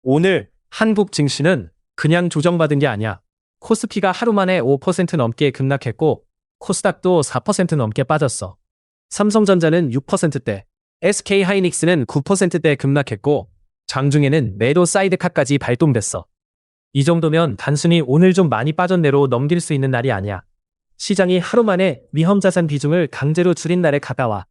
오늘 한국 증시는 그냥 조정받은 게 아니야. 코스피가 하루 만에 5% 넘게 급락했고 코스닥도 4% 넘게 빠졌어. 삼성전자는 6%대, SK하이닉스는 9%대 급락했고 장중에는 매도 사이드카까지 발동됐어. 이 정도면 단순히 오늘 좀 많이 빠졌네로 넘길 수 있는 날이 아니야. 시장이 하루 만에 위험자산 비중을 강제로 줄인 날에 가까워.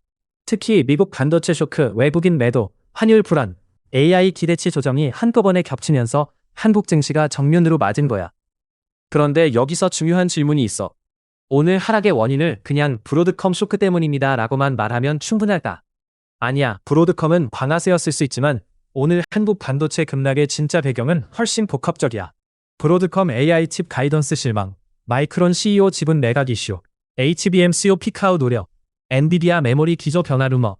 특히 미국 반도체 쇼크, 외국인 매도, 환율 불안, AI 기대치 조정이 한꺼번에 겹치면서 한국 증시가 정면으로 맞은 거야. 그런데 여기서 중요한 질문이 있어. 오늘 하락의 원인을 그냥 브로드컴 쇼크 때문입니다 라고만 말하면 충분할까? 아니야, 브로드컴은 방아쇠였을 수 있지만 오늘 한국 반도체 급락의 진짜 배경은 훨씬 복합적이야. 브로드컴 AI 칩 가이던스 실망, 마이크론 CEO 지분 매각 이슈, HBM CO 피크아웃 우려, 엔비디아 메모리 기조 변화 루머,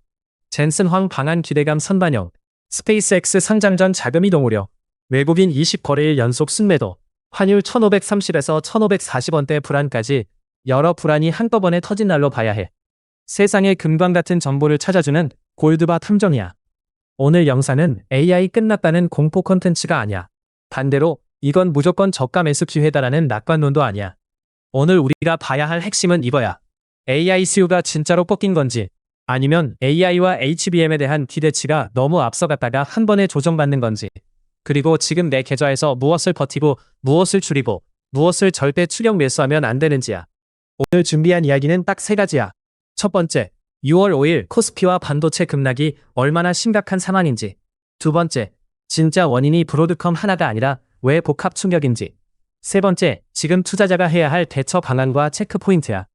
젠슨 황 방한 기대감 선반영, 스페이스X 상장 전 자금 이동 우려, 외국인 20거래일 연속 순매도, 환율 1530에서 1540원대 불안까지 여러 불안이 한꺼번에 터진 날로 봐야 해. 세상의 금광 같은 정보를 찾아주는 골드바 탐정이야. 오늘 영상은 AI 끝났다는 공포 콘텐츠가 아니야. 반대로 이건 무조건 저가 매수 기회다라는 낙관론도 아니야. 오늘 우리가 봐야 할 핵심은 이거야. AI 수요가 진짜로 꺾인 건지 아니면 AI와 HBM에 대한 기대치가 너무 앞서갔다가 한 번에 조정받는 건지, 그리고 지금 내 계좌에서 무엇을 버티고 무엇을 줄이고 무엇을 절대 추격 매수하면 안 되는지야. 오늘 준비한 이야기는 딱 세 가지야. 첫 번째, 6월 5일 코스피와 반도체 급락이 얼마나 심각한 상황인지. 두 번째, 진짜 원인이 브로드컴 하나가 아니라 왜 복합 충격인지. 세 번째, 지금 투자자가 해야 할 대처 방안과 체크 포인트야.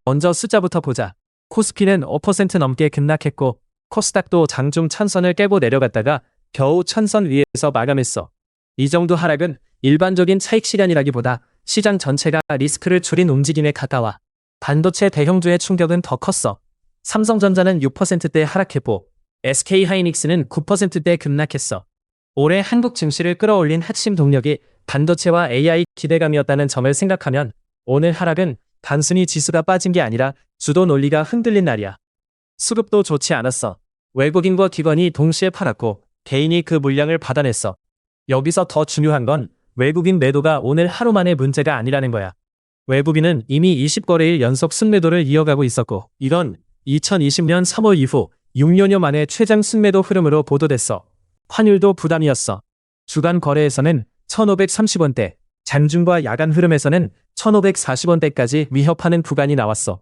먼저 숫자부터 보자. 코스피는 5% 넘게 급락했고 코스닥도 장중 천선을 깨고 내려갔다가 겨우 천선 위에서 마감했어. 이 정도 하락은 일반적인 차익 실현이라기보다 시장 전체가 리스크를 줄인 움직임에 가까워. 반도체 대형주의 충격은 더 컸어. 삼성전자는 6%대 하락했고 SK하이닉스는 9%대 급락했어. 올해 한국 증시를 끌어올린 핵심 동력이 반도체와 AI 기대감이었다는 점을 생각하면 오늘 하락은 단순히 지수가 빠진 게 아니라 주도 논리가 흔들린 날이야. 수급도 좋지 않았어. 외국인과 기관이 동시에 팔았고 개인이 그 물량을 받아냈어. 여기서 더 중요한 건 외국인 매도가 오늘 하루 만의 문제가 아니라는 거야. 외국인은 이미 20거래일 연속 순매도를 이어가고 있었고 이건 2020년 3월 이후 6년여 만에 최장 순매도 흐름으로 보도됐어. 환율도 부담이었어. 주간 거래에서는 1530원대, 장중과 야간 흐름에서는 1540원대까지 위협하는 구간이 나왔어.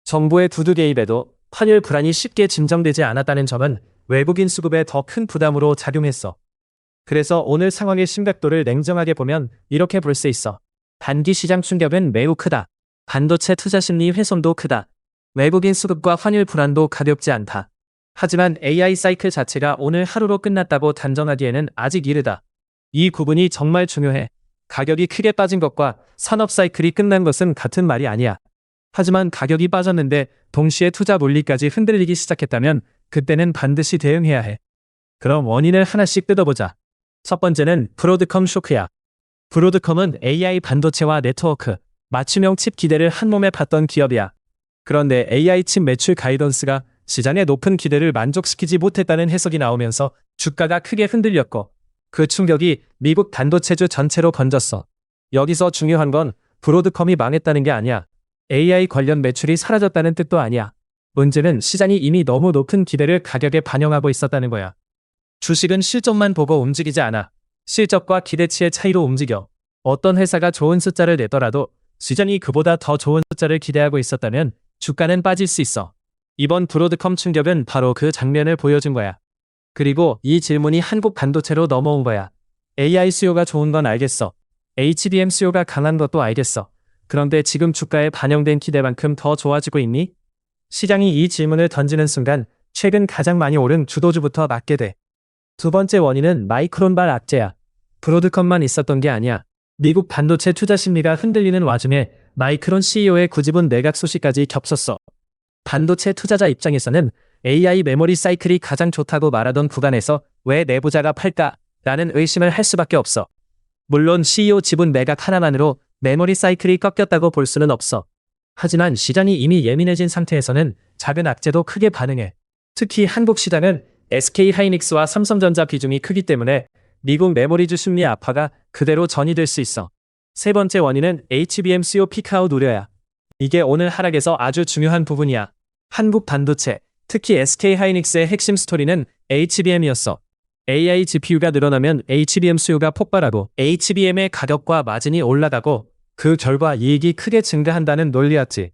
정부의 두두 개입에도 환율 불안이 쉽게 진정되지 않았다는 점은 외국인 수급에 더 큰 부담으로 작용했어. 그래서 오늘 상황의 심각도를 냉정하게 보면 이렇게 볼 수 있어. 단기 시장 충격은 매우 크다. 반도체 투자 심리 훼손도 크다. 외국인 수급과 환율 불안도 가볍지 않다. 하지만 AI 사이클 자체가 오늘 하루로 끝났다고 단정하기에는 아직 이르다. 이 구분이 정말 중요해. 가격이 크게 빠진 것과 산업 사이클이 끝난 것은 같은 말이 아니야. 하지만 가격이 빠졌는데 동시에 투자 물리까지 흔들리기 시작했다면 그때는 반드시 대응해야 해. 그럼 원인을 하나씩 뜯어보자. 첫 번째는 브로드컴 쇼크야. 브로드컴은 AI 반도체와 네트워크, 맞춤형 칩 기대를 한몸에 봤던 기업이야. 그런데 AI 칩 매출 가이던스가 시장의 높은 기대를 만족시키지 못했다는 해석이 나오면서 주가가 크게 흔들렸고 그 충격이 미국 반도체주 전체로 번졌어. 여기서 중요한 건 브로드컴이 망했다는 게 아니야. AI 관련 매출이 사라졌다는 뜻도 아니야. 문제는 시장이 이미 너무 높은 기대를 가격에 반영하고 있었다는 거야. 주식은 실적만 보고 움직이지 않아. 실적과 기대치의 차이로 움직여. 어떤 회사가 좋은 숫자를 내더라도 시장이 그보다 더 좋은 숫자를 기대하고 있었다면 주가는 빠질 수 있어. 이번 브로드컴 충격은 바로 그 장면을 보여준 거야. 그리고 이 질문이 한국 반도체로 넘어온 거야. AI 수요가 좋은 건 알겠어. HBM 수요가 강한 것도 알겠어. 그런데 지금 주가에 반영된 기대만큼 더 좋아지고 있니? 시장이 이 질문을 던지는 순간 최근 가장 많이 오른 주도주부터 맞게 돼. 두 번째 원인은 마이크론발 악재야. 브로드컴만 있었던 게 아니야. 미국 반도체 투자 심리가 흔들리는 와중에 마이크론 CEO의 구지분 매각 소식까지 겹쳤어. 반도체 투자자 입장에서는 AI 메모리 사이클이 가장 좋다고 말하던 구간에서 왜 내부자가 팔까? 라는 의심을 할 수밖에 없어. 물론 CEO 지분 매각 하나만으로 메모리 사이클이 꺾였다고 볼 수는 없어. 하지만 시장이 이미 예민해진 상태에서는 작은 악재도 크게 반응해. 특히 한국 시장은 SK하이닉스와 삼성전자 비중이 크기 때문에 미국 메모리주 심리 악화가 그대로 전이될 수 있어. 세 번째 원인은 HBM 수요 피크아웃 우려야. 이게 오늘 하락에서 아주 중요한 부분이야. 한국 반도체, 특히 SK하이닉스의 핵심 스토리는 HBM이었어. AI GPU가 늘어나면 HBM 수요가 폭발하고 HBM의 가격과 마진이 올라가고 그 결과 이익이 크게 증가한다는 논리였지.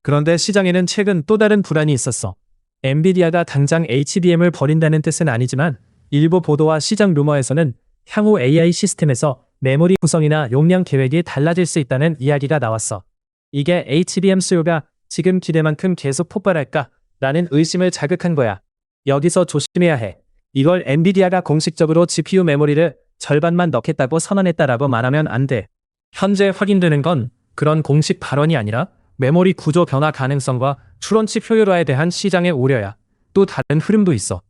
그런데 시장에는 최근 또 다른 불안이 있었어. 엔비디아가 당장 HBM을 버린다는 뜻은 아니지만 일부 보도와 시장 루머에서는 향후 AI 시스템에서 메모리 구성이나 용량 계획이 달라질 수 있다는 이야기가 나왔어. 이게 HBM 수요가 지금 기대만큼 계속 폭발할까? 라는 의심을 자극한 거야. 여기서 조심해야 해. 이걸 엔비디아가 공식적으로 GPU 메모리를 절반만 넣겠다고 선언했다라고 말하면 안 돼. 현재 확인되는 건 그런 공식 발언이 아니라 메모리 구조 변화 가능성과 추론칩 효율화에 대한 시장의 우려야. 또 다른 흐름도 있어.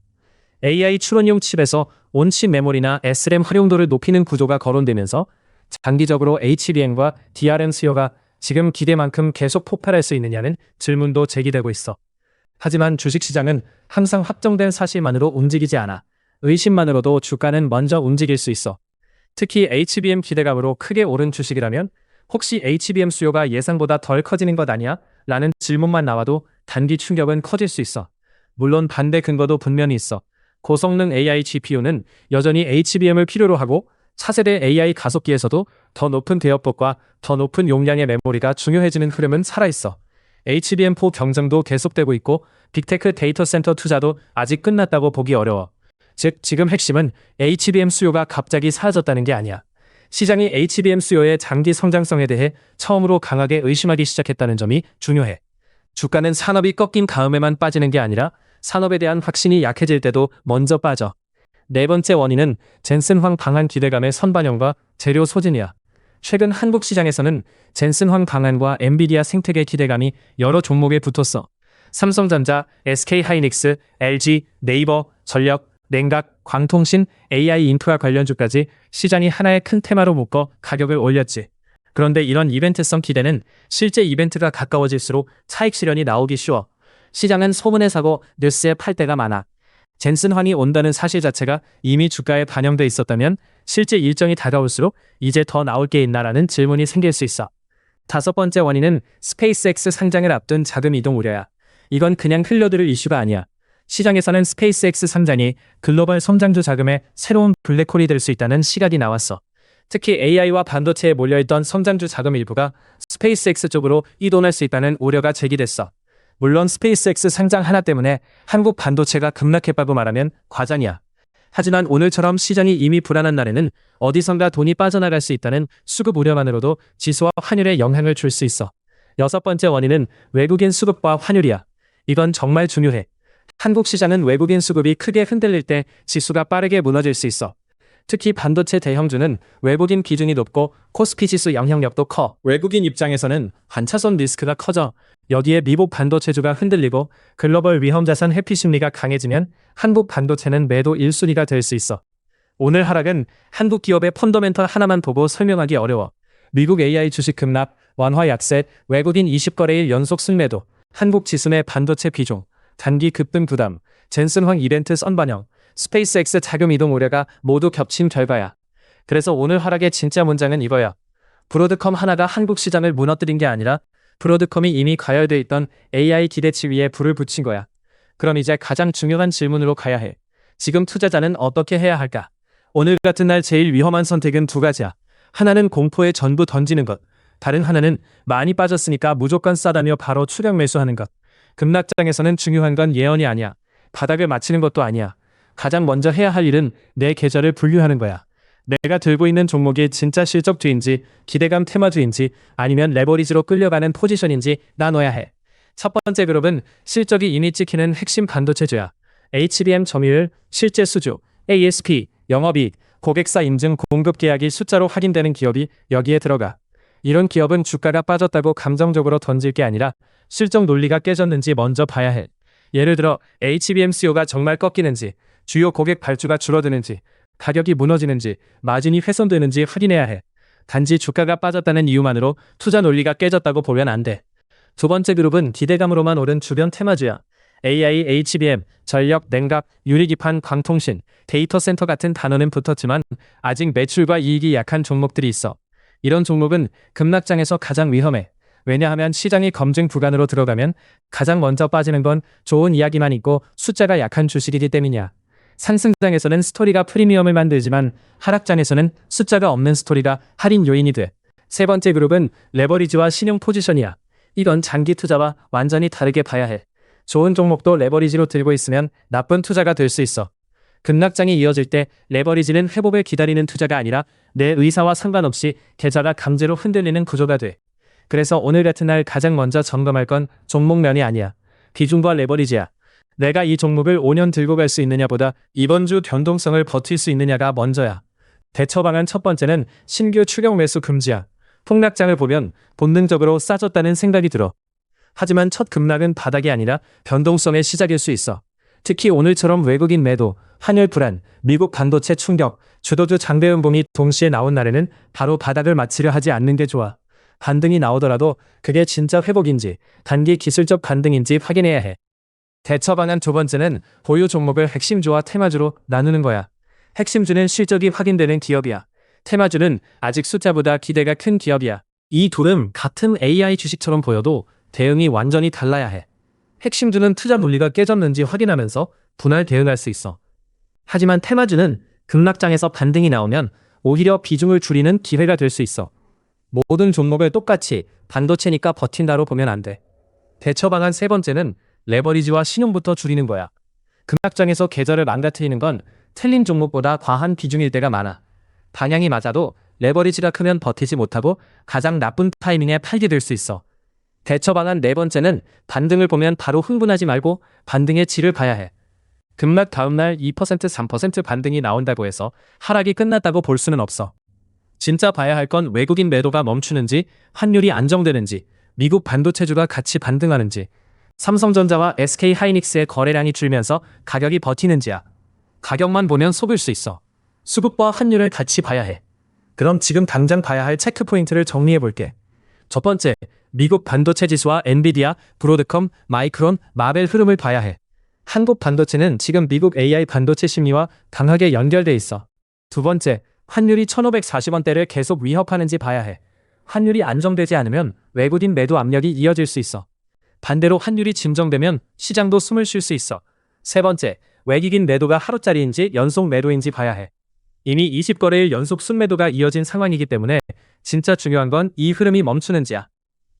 AI 추론용 칩에서 온칩 메모리나 SRAM 활용도를 높이는 구조가 거론되면서 장기적으로 HBM과 DRAM 수요가 지금 기대만큼 계속 폭발할 수 있느냐는 질문도 제기되고 있어. 하지만 주식시장은 항상 확정된 사실만으로 움직이지 않아. 의심만으로도 주가는 먼저 움직일 수 있어. 특히 HBM 기대감으로 크게 오른 주식이라면 혹시 HBM 수요가 예상보다 덜 커지는 것 아니야? 라는 질문만 나와도 단기 충격은 커질 수 있어. 물론 반대 근거도 분명히 있어. 고성능 AI GPU는 여전히 HBM을 필요로 하고 차세대 AI 가속기에서도 더 높은 대역폭과 더 높은 용량의 메모리가 중요해지는 흐름은 살아있어. HBM4 경쟁도 계속되고 있고 빅테크 데이터 센터 투자도 아직 끝났다고 보기 어려워. 즉 지금 핵심은 HBM 수요가 갑자기 사라졌다는 게 아니야. 시장이 HBM 수요의 장기 성장성에 대해 처음으로 강하게 의심하기 시작했다는 점이 중요해. 주가는 산업이 꺾인 다음에만 빠지는 게 아니라 산업에 대한 확신이 약해질 때도 먼저 빠져. 네 번째 원인은 젠슨황 방한 기대감의 선반영과 재료 소진이야. 최근 한국 시장에서는 젠슨황 방한과 엔비디아 생태계 기대감이 여러 종목에 붙었어. 삼성전자, SK하이닉스, LG, 네이버, 전력, 냉각, 광통신, AI 인프라 관련주까지 시장이 하나의 큰 테마로 묶어 가격을 올렸지. 그런데 이런 이벤트성 기대는 실제 이벤트가 가까워질수록 차익 실현이 나오기 쉬워. 시장은 소문에 사고 뉴스에 팔 때가 많아. 젠슨황이 온다는 사실 자체가 이미 주가에 반영돼 있었다면 실제 일정이 다가올수록 이제 더 나올 게 있나라는 질문이 생길 수 있어. 다섯 번째 원인은 스페이스X 상장을 앞둔 자금 이동 우려야. 이건 그냥 흘려들을 이슈가 아니야. 시장에서는 스페이스X 상장이 글로벌 성장주 자금의 새로운 블랙홀이 될 수 있다는 시각이 나왔어. 특히 AI와 반도체에 몰려있던 성장주 자금 일부가 스페이스X 쪽으로 이동할 수 있다는 우려가 제기됐어. 물론 스페이스X 상장 하나 때문에 한국 반도체가 급락했다고 말하면 과장이야. 하지만 오늘처럼 시장이 이미 불안한 날에는 어디선가 돈이 빠져나갈 수 있다는 수급 우려만으로도 지수와 환율에 영향을 줄 수 있어. 여섯 번째 원인은 외국인 수급과 환율이야. 이건 정말 중요해. 한국 시장은 외국인 수급이 크게 흔들릴 때 지수가 빠르게 무너질 수 있어. 특히 반도체 대형주는 외국인 비중이 높고 코스피 지수 영향력도 커. 외국인 입장에서는 환차손 리스크가 커져. 여기에 미국 반도체주가 흔들리고 글로벌 위험자산 회피 심리가 강해지면 한국 반도체는 매도 1순위가 될 수 있어. 오늘 하락은 한국 기업의 펀더멘털 하나만 보고 설명하기 어려워. 미국 AI 주식 급락, 원화 약세, 외국인 20거래일 연속 승매도, 한국 지수 내 반도체 비중, 단기 급등 부담, 젠슨황 이벤트 선반영, 스페이스X 자금 이동 우려가 모두 겹친 결과야. 그래서 오늘 하락의 진짜 문장은 이거야. 브로드컴 하나가 한국 시장을 무너뜨린 게 아니라 브로드컴이 이미 과열돼 있던 AI 기대치 위에 불을 붙인 거야. 그럼 이제 가장 중요한 질문으로 가야 해. 지금 투자자는 어떻게 해야 할까? 오늘 같은 날 제일 위험한 선택은 두 가지야. 하나는 공포에 전부 던지는 것. 다른 하나는 많이 빠졌으니까 무조건 싸다며 바로 추격 매수하는 것. 급락장에서는 중요한 건 예언이 아니야. 바닥을 맞히는 것도 아니야. 가장 먼저 해야 할 일은 내 계좌를 분류하는 거야. 내가 들고 있는 종목이 진짜 실적주인지, 기대감 테마주인지, 아니면 레버리지로 끌려가는 포지션인지 나눠야 해. 첫 번째 그룹은 실적이 이미 찍히는 핵심 반도체주야. HBM 점유율, 실제 수주, ASP, 영업이익, 고객사 인증 공급 계약이 숫자로 확인되는 기업이 여기에 들어가. 이런 기업은 주가가 빠졌다고 감정적으로 던질 게 아니라 실적 논리가 깨졌는지 먼저 봐야 해. 예를 들어 HBM 수요가 정말 꺾이는지, 주요 고객 발주가 줄어드는지, 가격이 무너지는지, 마진이 훼손되는지 확인해야 해. 단지 주가가 빠졌다는 이유만으로 투자 논리가 깨졌다고 보면 안 돼. 두 번째 그룹은 기대감으로만 오른 주변 테마주야. AI, HBM, 전력, 냉각, 유리기판, 광통신, 데이터 센터 같은 단어는 붙었지만 아직 매출과 이익이 약한 종목들이 있어. 이런 종목은 급락장에서 가장 위험해. 왜냐하면 시장이 검증 구간으로 들어가면 가장 먼저 빠지는 건 좋은 이야기만 있고 숫자가 약한 주식이기 때문이야. 상승장에서는 스토리가 프리미엄을 만들지만 하락장에서는 숫자가 없는 스토리가 할인 요인이 돼. 세 번째 그룹은 레버리지와 신용 포지션이야. 이건 장기 투자와 완전히 다르게 봐야 해. 좋은 종목도 레버리지로 들고 있으면 나쁜 투자가 될 수 있어. 급락장이 이어질 때 레버리지는 회복을 기다리는 투자가 아니라 내 의사와 상관없이 계좌가 강제로 흔들리는 구조가 돼. 그래서 오늘 같은 날 가장 먼저 점검할 건 종목면이 아니야. 비중과 레버리지야. 내가 이 종목을 5년 들고 갈 수 있느냐보다 이번 주 변동성을 버틸 수 있느냐가 먼저야. 대처 방안 첫 번째는 신규 추격 매수 금지야. 폭락장을 보면 본능적으로 싸졌다는 생각이 들어. 하지만 첫 급락은 바닥이 아니라 변동성의 시작일 수 있어. 특히 오늘처럼 외국인 매도, 환율 불안, 미국 반도체 충격, 주도주 장대 음봉이 동시에 나온 날에는 바로 바닥을 맞추려 하지 않는 게 좋아. 반등이 나오더라도 그게 진짜 회복인지 단기 기술적 반등인지 확인해야 해. 대처 방안 두 번째는 보유 종목을 핵심주와 테마주로 나누는 거야. 핵심주는 실적이 확인되는 기업이야. 테마주는 아직 숫자보다 기대가 큰 기업이야. 이 둘은 같은 AI 주식처럼 보여도 대응이 완전히 달라야 해. 핵심주는 투자 논리가 깨졌는지 확인하면서 분할 대응할 수 있어. 하지만 테마주는 급락장에서 반등이 나오면 오히려 비중을 줄이는 기회가 될 수 있어. 모든 종목을 똑같이 반도체니까 버틴다로 보면 안 돼. 대처 방안 세 번째는 레버리지와 신용부터 줄이는 거야. 급락장에서 계좌를 망가뜨리는 건 틀린 종목보다 과한 비중일 때가 많아. 방향이 맞아도 레버리지가 크면 버티지 못하고 가장 나쁜 타이밍에 팔게 될 수 있어. 대처 방안 네 번째는 반등을 보면 바로 흥분하지 말고 반등의 질을 봐야 해. 급락 다음날 2%, 3% 반등이 나온다고 해서 하락이 끝났다고 볼 수는 없어. 진짜 봐야 할 건 외국인 매도가 멈추는지, 환율이 안정되는지, 미국 반도체주가 같이 반등하는지, 삼성전자와 SK하이닉스의 거래량이 줄면서 가격이 버티는지야. 가격만 보면 속을 수 있어. 수급과 환율을 같이 봐야 해. 그럼 지금 당장 봐야 할 체크 포인트를 정리해 볼게. 첫 번째, 미국 반도체 지수와 엔비디아, 브로드컴, 마이크론, 마벨 흐름을 봐야 해. 한국 반도체는 지금 미국 AI 반도체 심리와 강하게 연결돼 있어. 두 번째, 환율이 1,540원대를 계속 위협하는지 봐야 해. 환율이 안정되지 않으면 외국인 매도 압력이 이어질 수 있어. 반대로 환율이 진정되면 시장도 숨을 쉴 수 있어. 세 번째, 외국인 매도가 하루짜리인지 연속 매도인지 봐야 해. 이미 20거래일 연속 순매도가 이어진 상황이기 때문에 진짜 중요한 건 이 흐름이 멈추는지야.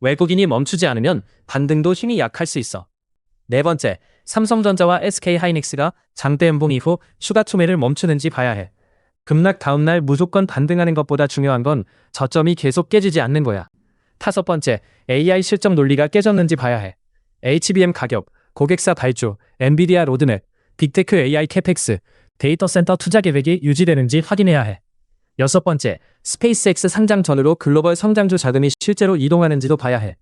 외국인이 멈추지 않으면 반등도 힘이 약할 수 있어. 네 번째, 삼성전자와 SK하이닉스가 장대 연봉 이후 추가 투매를 멈추는지 봐야 해. 급락 다음날 무조건 반등하는 것보다 중요한 건 저점이 계속 깨지지 않는 거야. 다섯 번째, AI 실적 논리가 깨졌는지 봐야 해. HBM 가격, 고객사 발주, 엔비디아 로드맵, 빅테크 AI 캐펙스, 데이터 센터 투자 계획이 유지되는지 확인해야 해. 여섯 번째, 스페이스X 상장 전후로 글로벌 성장주 자금이 실제로 이동하는지도 봐야 해.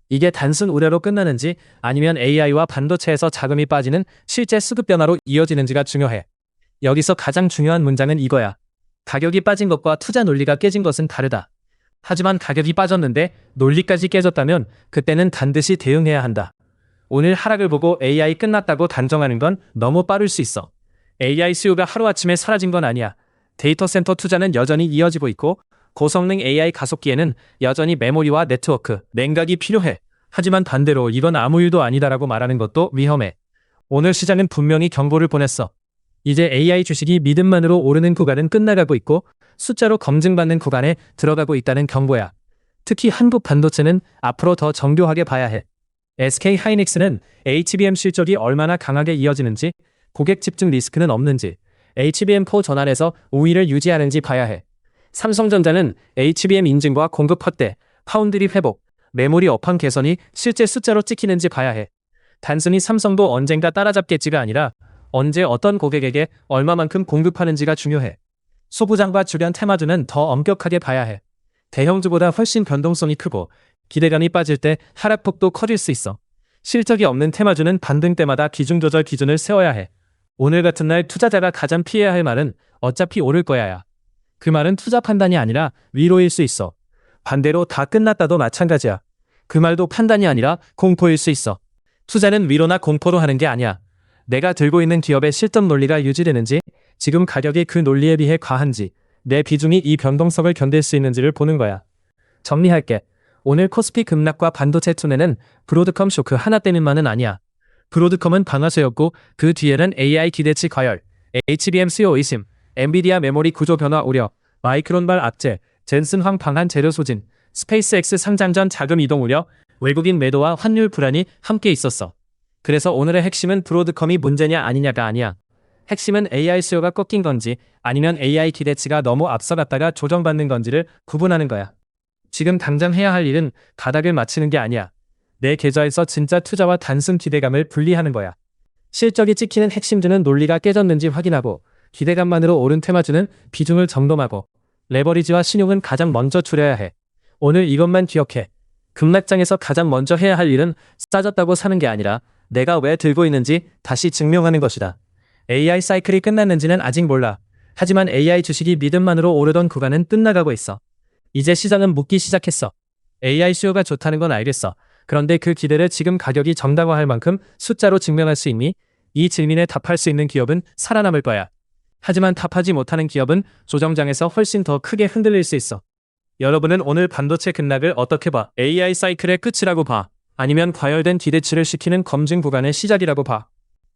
이게 단순 우려로 끝나는지 아니면 AI와 반도체에서 자금이 빠지는 실제 수급 변화로 이어지는지가 중요해. 여기서 가장 중요한 문장은 이거야. 가격이 빠진 것과 투자 논리가 깨진 것은 다르다. 하지만 가격이 빠졌는데 논리까지 깨졌다면 그때는 반드시 대응해야 한다. 오늘 하락을 보고 AI 끝났다고 단정하는 건 너무 빠를 수 있어. AI 수요가 하루아침에 사라진 건 아니야. 데이터 센터 투자는 여전히 이어지고 있고 고성능 AI 가속기에는 여전히 메모리와 네트워크, 냉각이 필요해. 하지만 반대로 이건 아무 일도 아니다라고 말하는 것도 위험해. 오늘 시장은 분명히 경고를 보냈어. 이제 AI 주식이 믿음만으로 오르는 구간은 끝나가고 있고 숫자로 검증받는 구간에 들어가고 있다는 경고야. 특히 한국 반도체는 앞으로 더 정교하게 봐야 해. SK하이닉스는 HBM 실적이 얼마나 강하게 이어지는지, 고객 집중 리스크는 없는지, HBM4 전환에서 우위를 유지하는지 봐야 해. 삼성전자는 HBM 인증과 공급 확대, 파운드리 회복, 메모리 업황 개선이 실제 숫자로 찍히는지 봐야 해. 단순히 삼성도 언젠가 따라잡겠지가 아니라 언제 어떤 고객에게 얼마만큼 공급하는지가 중요해. 소부장과 주변 테마주는 더 엄격하게 봐야 해. 대형주보다 훨씬 변동성이 크고 기대감이 빠질 때 하락폭도 커질 수 있어. 실적이 없는 테마주는 반등 때마다 비중 조절 기준을 세워야 해. 오늘 같은 날 투자자가 가장 피해야 할 말은 어차피 오를 거야야. 그 말은 투자 판단이 아니라 위로일 수 있어. 반대로 다 끝났다도 마찬가지야. 그 말도 판단이 아니라 공포일 수 있어. 투자는 위로나 공포로 하는 게 아니야. 내가 들고 있는 기업의 실적 논리가 유지되는지, 지금 가격이 그 논리에 비해 과한지, 내 비중이 이 변동성을 견딜 수 있는지를 보는 거야. 정리할게. 오늘 코스피 급락과 반도체 투내는 브로드컴 쇼크 하나 때문만은 아니야. 브로드컴은 방아쇠였고 그 뒤에는 AI 기대치 과열, HBM 수요 의심, 엔비디아 메모리 구조 변화 우려, 마이크론발 악재, 젠슨 황 방한 재료 소진, 스페이스X 상장 전 자금 이동 우려, 외국인 매도와 환율 불안이 함께 있었어. 그래서 오늘의 핵심은 브로드컴이 문제냐 아니냐가 아니야. 핵심은 AI 수요가 꺾인 건지 아니면 AI 기대치가 너무 앞서갔다가 조정받는 건지를 구분하는 거야. 지금 당장 해야 할 일은 바닥을 맞추는 게 아니야. 내 계좌에서 진짜 투자와 단순 기대감을 분리하는 거야. 실적이 찍히는 핵심주는 논리가 깨졌는지 확인하고 기대감만으로 오른 테마주는 비중을 점검하고 레버리지와 신용은 가장 먼저 줄여야 해. 오늘 이것만 기억해. 급락장에서 가장 먼저 해야 할 일은 싸졌다고 사는 게 아니라 내가 왜 들고 있는지 다시 증명하는 것이다. AI 사이클이 끝났는지는 아직 몰라. 하지만 AI 주식이 믿음만으로 오르던 구간은 끝나가고 있어. 이제 시장은 묻기 시작했어. AI 수요가 좋다는 건 알겠어. 그런데 그 기대를 지금 가격이 정당화할 만큼 숫자로 증명할 수 있니? 이 질문에 답할 수 있는 기업은 살아남을 거야. 하지만 답하지 못하는 기업은 조정장에서 훨씬 더 크게 흔들릴 수 있어. 여러분은 오늘 반도체 급락을 어떻게 봐? AI 사이클의 끝이라고 봐? 아니면 과열된 기대치를 시키는 검증 구간의 시작이라고 봐?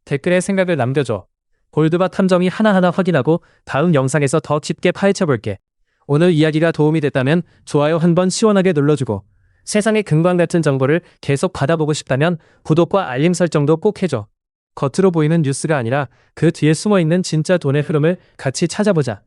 댓글에 생각을 남겨줘. 골드바 탐정이 하나하나 확인하고 다음 영상에서 더 깊게 파헤쳐볼게. 오늘 이야기가 도움이 됐다면 좋아요 한번 시원하게 눌러주고 세상의 금광 같은 정보를 계속 받아보고 싶다면 구독과 알림 설정도 꼭 해줘. 겉으로 보이는 뉴스가 아니라 그 뒤에 숨어있는 진짜 돈의 흐름을 같이 찾아보자.